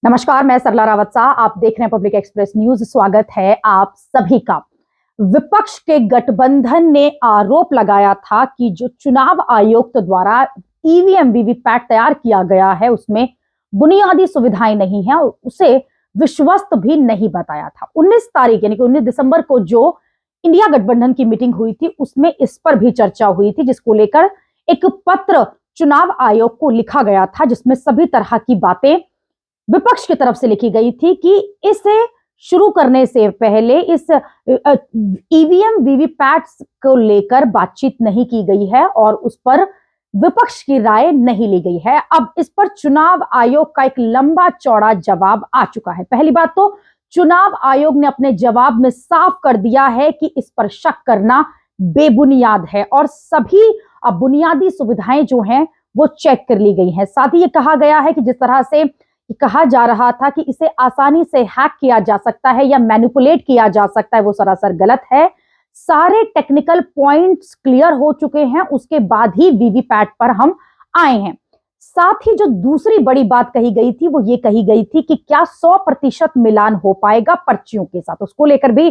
नमस्कार, मैं सरला रावत सा। आप देख रहे हैं पब्लिक एक्सप्रेस न्यूज। स्वागत है आप सभी का। विपक्ष के गठबंधन ने आरोप लगाया था कि जो चुनाव आयोग द्वारा ईवीएम वीवीपैट तैयार किया गया है उसमें बुनियादी सुविधाएं नहीं है और उसे विश्वस्त भी नहीं बताया था। 19 तारीख यानी कि 19 दिसंबर को जो इंडिया गठबंधन की मीटिंग हुई थी उसमें इस पर भी चर्चा हुई थी, जिसको लेकर एक पत्र चुनाव आयोग को लिखा गया था जिसमें सभी तरह की बातें विपक्ष की तरफ से लिखी गई थी कि इसे शुरू करने से पहले इस ईवीएम वीवीपैट्स को लेकर बातचीत नहीं की गई है और उस पर विपक्ष की राय नहीं ली गई है। अब इस पर चुनाव आयोग का एक लंबा चौड़ा जवाब आ चुका है। पहली बात तो चुनाव आयोग ने अपने जवाब में साफ कर दिया है कि इस पर शक करना बेबुनियाद है और सभी बुनियादी सुविधाएं जो हैं वो चेक कर ली गई हैं। साथ ही ये कहा गया है कि जिस तरह से कहा जा रहा था कि इसे आसानी से हैक किया जा सकता है या मैनिपुलेट किया जा सकता है, वो सरासर गलत है। सारे टेक्निकल पॉइंट्स क्लियर हो चुके हैं, उसके बाद ही वीवीपैट पर हम आए हैं। साथ ही जो दूसरी बड़ी बात कही गई थी वो ये कही गई थी कि क्या 100% मिलान हो पाएगा पर्चियों के साथ, उसको लेकर भी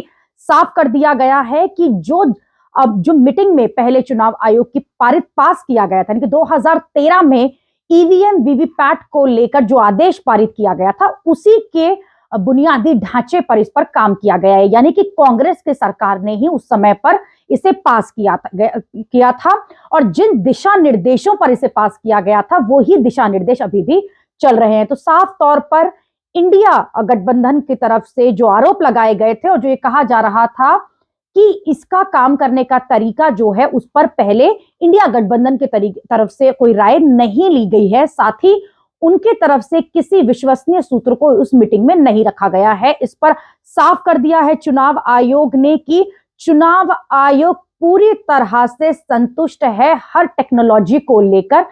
साफ कर दिया गया है कि जो मीटिंग में पहले चुनाव आयोग की पास किया गया था, यानी कि 2013 में ईवीएम वीवीपैट को लेकर जो आदेश पारित किया गया था उसी के बुनियादी ढांचे पर इस पर काम किया गया है। यानी कि कांग्रेस की सरकार ने ही उस समय पर इसे पास किया था और जिन दिशा निर्देशों पर इसे पास किया गया था वो ही दिशा निर्देश अभी भी चल रहे हैं। तो साफ तौर पर इंडिया गठबंधन की तरफ से जो आरोप लगाए गए थे और जो ये कहा जा रहा था कि इसका काम करने का तरीका जो है उस पर पहले इंडिया गठबंधन की तरफ से कोई राय नहीं ली गई है, साथ ही उनके तरफ से किसी विश्वसनीय सूत्र को उस मीटिंग में नहीं रखा गया है। इस पर साफ कर दिया है चुनाव आयोग ने कि चुनाव आयोग पूरी तरह से संतुष्ट है हर टेक्नोलॉजी को लेकर,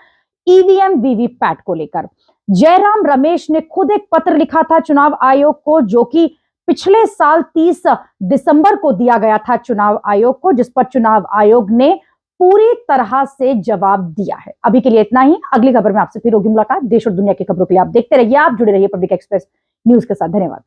ईवीएम वीवीपैट को लेकर। जयराम रमेश ने खुद एक पत्र लिखा था चुनाव आयोग को, जो कि पिछले साल 30 दिसंबर को दिया गया था चुनाव आयोग को, जिस पर चुनाव आयोग ने पूरी तरह से जवाब दिया है। अभी के लिए इतना ही। अगली खबर में आपसे फिर होगी मुलाकात। देश और दुनिया की खबरों के लिए आप देखते रहिए, आप जुड़े रहिए पब्लिक एक्सप्रेस न्यूज के साथ। धन्यवाद।